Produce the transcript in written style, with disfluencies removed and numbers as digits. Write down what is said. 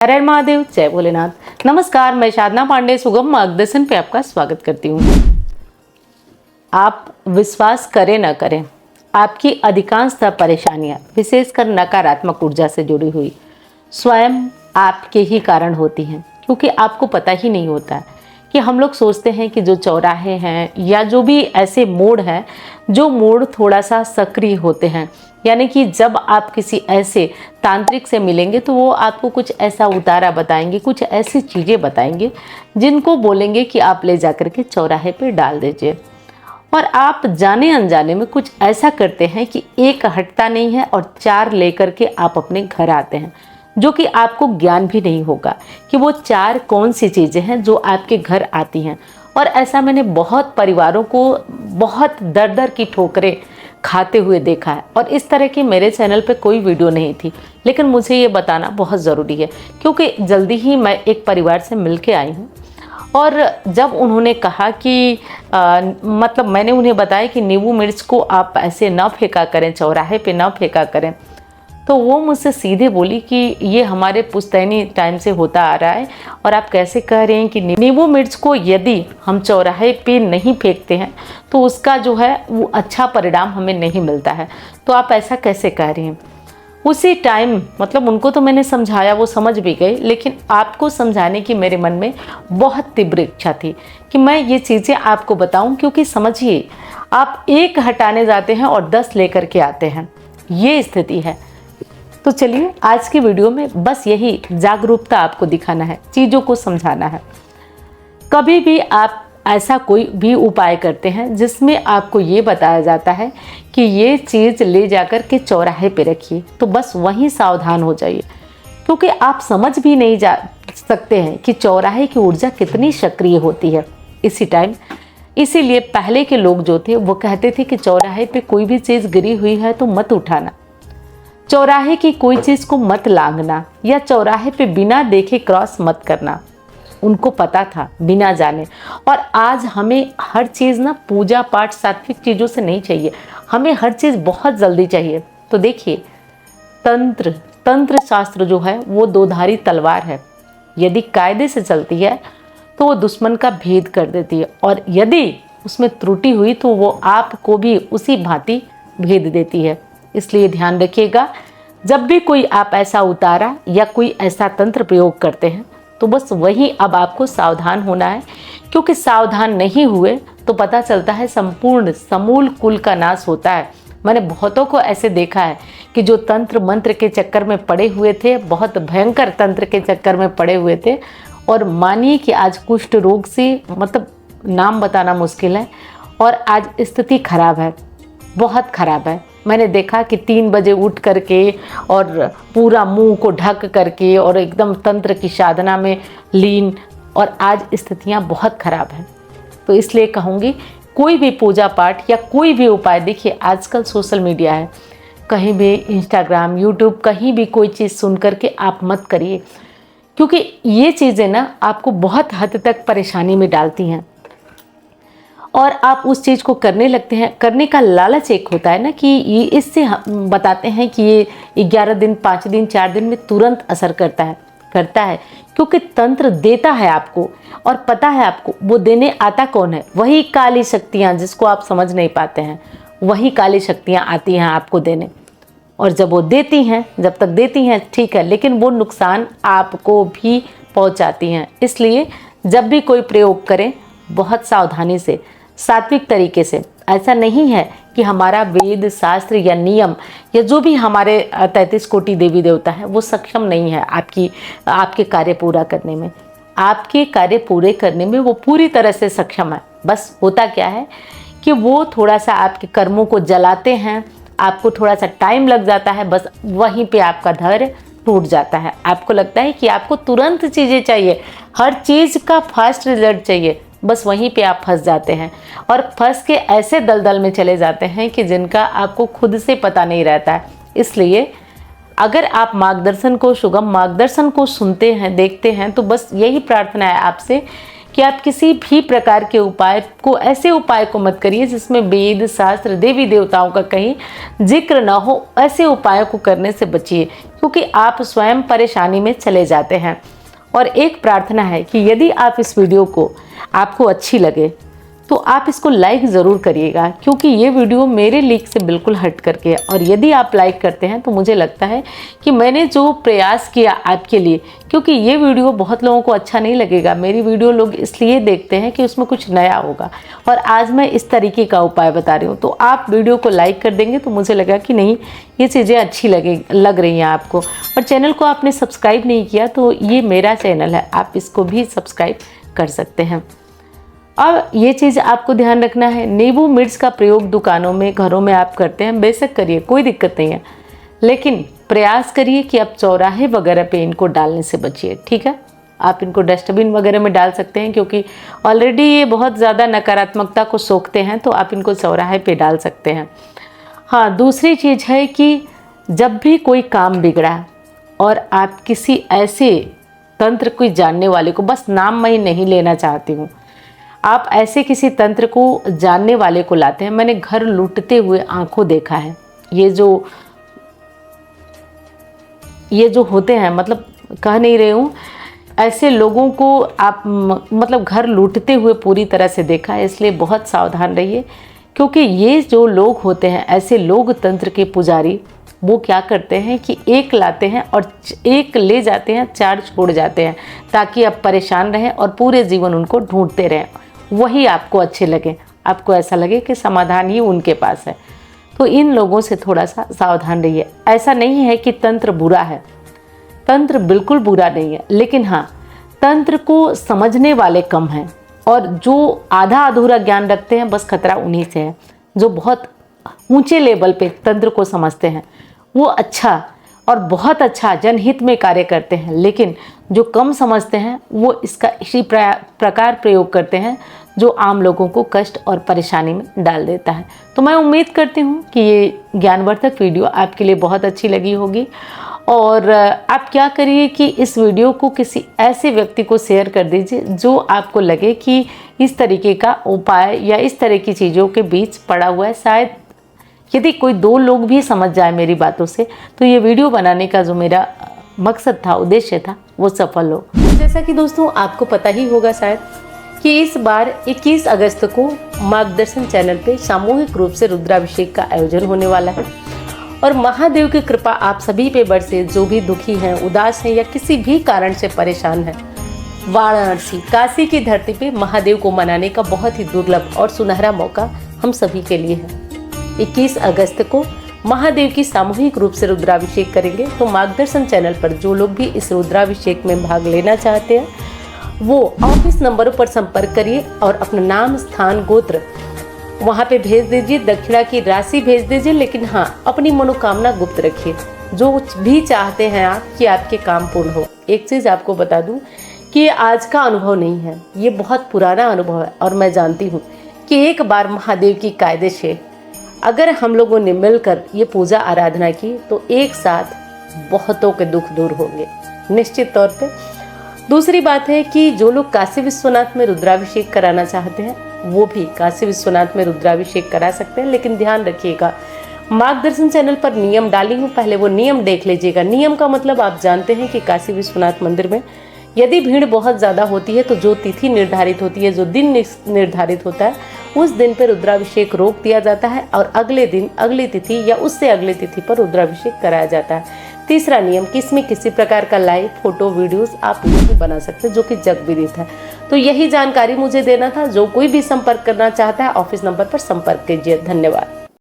हर हर महादेव, जय भोलेनाथ। नमस्कार, मैं साधना पांडे सुगम मार्गदर्शन पे आपका स्वागत करती हूँ। आप विश्वास करें न करें, आपकी अधिकांशतः परेशानियां विशेषकर नकारात्मक ऊर्जा से जुड़ी हुई स्वयं आपके ही कारण होती हैं, क्योंकि आपको पता ही नहीं होता है कि हम लोग सोचते हैं कि जो चौराहे हैं या जो भी ऐसे मोड़ हैं, जो मोड़ थोड़ा सा सक्रिय होते हैं, यानी कि जब आप किसी ऐसे तांत्रिक से मिलेंगे तो वो आपको कुछ ऐसा उतारा बताएंगे, कुछ ऐसी चीज़ें बताएंगे जिनको बोलेंगे कि आप ले जाकर के चौराहे पे डाल दीजिए। और आप जाने अनजाने में कुछ ऐसा करते हैं कि एक हटता नहीं है और चार लेकर के आप अपने घर आते हैं, जो कि आपको ज्ञान भी नहीं होगा कि वो चार कौन सी चीज़ें हैं जो आपके घर आती हैं। और ऐसा मैंने बहुत परिवारों को बहुत दर दर की ठोकरें खाते हुए देखा है। और इस तरह की मेरे चैनल पे कोई वीडियो नहीं थी, लेकिन मुझे ये बताना बहुत ज़रूरी है, क्योंकि जल्दी ही मैं एक परिवार से मिल के आई हूँ। और जब उन्होंने कहा कि मतलब मैंने उन्हें बताया कि नींबू मिर्च को आप ऐसे ना फेंका करें, चौराहे पे ना फेंका करें, तो वो मुझसे सीधे बोली कि ये हमारे पुश्तैनी टाइम से होता आ रहा है और आप कैसे कह रहे हैं कि नींबू मिर्च को यदि हम चौराहे पे नहीं फेंकते हैं तो उसका जो है वो अच्छा परिणाम हमें नहीं मिलता है, तो आप ऐसा कैसे कह रहे हैं। उसी टाइम मतलब उनको तो मैंने समझाया, वो समझ भी गए, लेकिन आपको समझाने की मेरे मन में बहुत तीव्र इच्छा थी कि मैं ये चीज़ें आपको बताऊं, क्योंकि समझिए आप एक हटाने जाते हैं और 10 लेकर के आते हैं, ये स्थिति है। तो चलिए आज की वीडियो में बस यही जागरूकता आपको दिखाना है, चीज़ों को समझाना है। कभी भी आप ऐसा कोई भी उपाय करते हैं जिसमें आपको ये बताया जाता है कि ये चीज़ ले जाकर के चौराहे पे रखिए, तो बस वहीं सावधान हो जाइए, क्योंकि आप समझ भी नहीं जा सकते हैं कि चौराहे की ऊर्जा कितनी सक्रिय होती है इसी टाइम। इसीलिए पहले के लोग जो थे वो कहते थे कि चौराहे पे कोई भी चीज़ गिरी हुई है तो मत उठाना, चौराहे की कोई चीज़ को मत लांघना, या चौराहे पे बिना देखे क्रॉस मत करना। उनको पता था बिना जाने। और आज हमें हर चीज़ ना पूजा पाठ सात्विक चीज़ों से नहीं चाहिए, हमें हर चीज़ बहुत जल्दी चाहिए। तो देखिए तंत्र शास्त्र जो है वो दोधारी तलवार है, यदि कायदे से चलती है तो वो दुश्मन का भेद कर देती है, और यदि उसमें त्रुटि हुई तो वो आपको भी उसी भांति भेद देती है। इसलिए ध्यान रखिएगा, जब भी कोई आप ऐसा उतारा या कोई ऐसा तंत्र प्रयोग करते हैं तो बस वही अब आपको सावधान होना है, क्योंकि सावधान नहीं हुए तो पता चलता है संपूर्ण समूल कुल का नाश होता है। मैंने बहुतों को ऐसे देखा है कि जो तंत्र मंत्र के चक्कर में पड़े हुए थे, बहुत भयंकर तंत्र के चक्कर में पड़े हुए थे, और मानिए कि आज कुष्ठ रोग से मतलब नाम बताना मुश्किल है, और आज स्थिति खराब है, बहुत खराब है। मैंने देखा कि 3 बजे उठ करके और पूरा मुंह को ढक करके और एकदम तंत्र की साधना में लीन, और आज स्थितियां बहुत खराब हैं। तो इसलिए कहूँगी कोई भी पूजा पाठ या कोई भी उपाय, देखिए आजकल सोशल मीडिया है, कहीं भी इंस्टाग्राम यूट्यूब कहीं भी कोई चीज़ सुन करके आप मत करिए, क्योंकि ये चीज़ें ना आपको बहुत हद तक परेशानी में डालती हैं और आप उस चीज़ को करने लगते हैं। करने का लालच एक होता है ना कि ये इससे बताते हैं कि ये 11 दिन 5 दिन 4 दिन में तुरंत असर करता है, क्योंकि तंत्र देता है आपको, और पता है आपको वो देने आता कौन है, वही काली शक्तियाँ जिसको आप समझ नहीं पाते हैं, वही काली शक्तियाँ आती हैं आपको देने। और जब वो देती हैं, जब तक देती हैं ठीक है, लेकिन वो नुकसान आपको भी पहुँचाती हैं। इसलिए जब भी कोई प्रयोग करें बहुत सावधानी से, सात्विक तरीके से। ऐसा नहीं है कि हमारा वेद शास्त्र या नियम या जो भी हमारे 33 कोटि देवी देवता है वो सक्षम नहीं है आपके कार्य पूरा करने में। आपके कार्य पूरे करने में वो पूरी तरह से सक्षम है। बस होता क्या है कि वो थोड़ा सा आपके कर्मों को जलाते हैं, आपको थोड़ा सा टाइम लग जाता है, बस वहीं पे आपका धैर्य टूट जाता है। आपको लगता है कि आपको तुरंत चीज़ें चाहिए, हर चीज़ का फास्ट रिजल्ट चाहिए, बस वहीं पे आप फंस जाते हैं, और फंस के ऐसे दलदल में चले जाते हैं कि जिनका आपको खुद से पता नहीं रहता है। इसलिए अगर आप मार्गदर्शन को, सुगम मार्गदर्शन को सुनते हैं, देखते हैं, तो बस यही प्रार्थना है आपसे कि आप किसी भी प्रकार के उपाय को, ऐसे उपाय को मत करिए जिसमें वेद शास्त्र देवी देवताओं का कहीं जिक्र ना हो। ऐसे उपायों को करने से बचिए, क्योंकि आप स्वयं परेशानी में चले जाते हैं। और एक प्रार्थना है कि यदि आप इस वीडियो को आपको अच्छी लगे तो आप इसको लाइक ज़रूर करिएगा, क्योंकि ये वीडियो मेरे लीक से बिल्कुल हट करके है। और यदि आप लाइक करते हैं तो मुझे लगता है कि मैंने जो प्रयास किया आपके लिए, क्योंकि ये वीडियो बहुत लोगों को अच्छा नहीं लगेगा। मेरी वीडियो लोग इसलिए देखते हैं कि उसमें कुछ नया होगा, और आज मैं इस तरीके का उपाय बता रही हूँ। तो आप वीडियो को लाइक कर देंगे तो मुझे लगा कि नहीं, ये चीज़ें अच्छी लग रही हैं आपको। और चैनल को आपने सब्सक्राइब नहीं किया तो ये मेरा चैनल है, आप इसको भी सब्सक्राइब कर सकते हैं। अब ये चीज़ आपको ध्यान रखना है, नींबू मिर्च का प्रयोग दुकानों में, घरों में आप करते हैं, बेशक करिए, कोई दिक्कत नहीं है, लेकिन प्रयास करिए कि आप चौराहे वगैरह पे इनको डालने से बचिए, ठीक है। आप इनको डस्टबिन वगैरह में डाल सकते हैं, क्योंकि ऑलरेडी ये बहुत ज़्यादा नकारात्मकता को सोखते हैं, तो आप इनको चौराहे पे डाल सकते हैं। हाँ, दूसरी चीज़ है कि जब भी कोई काम बिगड़ा और आप किसी ऐसे तंत्र को जानने वाले को, बस नाम मैं नहीं लेना चाहती हूँ, आप ऐसे किसी तंत्र को जानने वाले को लाते हैं। मैंने घर लूटते हुए आंखों देखा है। ये जो होते हैं, मतलब कह नहीं रही हूँ, ऐसे लोगों को आप मतलब घर लूटते हुए पूरी तरह से देखा है। इसलिए बहुत सावधान रहिए, क्योंकि ये जो लोग होते हैं, ऐसे लोग तंत्र के पुजारी, वो क्या करते हैं कि एक लाते हैं और एक ले जाते हैं, चार छोड़ जाते हैं, ताकि आप परेशान रहें और पूरे जीवन उनको ढूंढते रहें, वही आपको अच्छे लगे, आपको ऐसा लगे कि समाधान ही उनके पास है। तो इन लोगों से थोड़ा सा सावधान रहिए। ऐसा नहीं है कि तंत्र बुरा है, तंत्र बिल्कुल बुरा नहीं है, लेकिन हाँ, तंत्र को समझने वाले कम हैं, और जो आधा अधूरा ज्ञान रखते हैं, बस खतरा उन्हीं से है। जो बहुत ऊंचे लेवल पे तंत्र को समझते हैं, वो अच्छा और बहुत अच्छा जनहित में कार्य करते हैं, लेकिन जो कम समझते हैं वो इसका इसी प्रकार प्रयोग करते हैं जो आम लोगों को कष्ट और परेशानी में डाल देता है। तो मैं उम्मीद करती हूँ कि ये ज्ञानवर्धक वीडियो आपके लिए बहुत अच्छी लगी होगी। और आप क्या करिए कि इस वीडियो को किसी ऐसे व्यक्ति को शेयर कर दीजिए जो आपको लगे कि इस तरीके का उपाय या इस तरह की चीज़ों के बीच पड़ा हुआ है। शायद यदि कोई दो लोग भी समझ जाए मेरी बातों से, तो ये वीडियो बनाने का जो मेरा मकसद था, उद्देश्य था, वो सफल हो। जैसा कि दोस्तों आपको पता ही होगा शायद कि इस बार 21 अगस्त को मार्गदर्शन चैनल पे सामूहिक रूप से रुद्राभिषेक का आयोजन होने वाला है। और महादेव की कृपा आप सभी पे बरसे, जो भी दुखी हैं, उदास हैं या किसी भी कारण से परेशान हैं। वाराणसी, काशी की धरती पे महादेव को मनाने का बहुत ही दुर्लभ और सुनहरा मौका हम सभी के लिए है। 21 अगस्त को महादेव की सामूहिक रूप से रुद्राभिषेक करेंगे। तो मार्गदर्शन चैनल पर जो लोग भी इस रुद्राभिषेक में भाग लेना चाहते हैं, वो ऑफिस नंबरों पर संपर्क करिए और अपना नाम, स्थान, गोत्र वहाँ पे भेज दीजिए, दक्षिणा की राशि भेज दीजिए, लेकिन हाँ, अपनी मनोकामना गुप्त रखिए। जो भी चाहते हैं आप कि आपके काम पूर्ण हो। एक चीज़ आपको बता दूँ कि ये आज का अनुभव नहीं है, ये बहुत पुराना अनुभव है। और मैं जानती हूँ कि एक बार महादेव की कायदे से अगर हम लोगों ने मिलकर ये पूजा आराधना की तो एक साथ बहुतों के दुख दूर होंगे, निश्चित तौर पे। दूसरी बात है कि जो लोग काशी विश्वनाथ में रुद्राभिषेक कराना चाहते हैं, वो भी काशी विश्वनाथ में रुद्राभिषेक करा सकते हैं, लेकिन ध्यान रखिएगा, मार्गदर्शन चैनल पर नियम डाली हूँ, पहले वो नियम देख लीजिएगा। नियम का मतलब आप जानते हैं कि काशी विश्वनाथ मंदिर में यदि भीड़ बहुत ज़्यादा होती है तो जो तिथि निर्धारित होती है, जो दिन निर्धारित होता है, उस दिन पर रुद्राभिषेक रोक दिया जाता है और अगले दिन, अगली तिथि या उससे अगली तिथि पर रुद्राभिषेक कराया जाता है। तीसरा नियम कि इसमें किसी प्रकार का लाइव फोटो वीडियोस आप नहीं बना सकते, जो कि जग विदित है। तो यही जानकारी मुझे देना था। जो कोई भी संपर्क करना चाहता है, ऑफिस नंबर पर संपर्क कीजिए। धन्यवाद।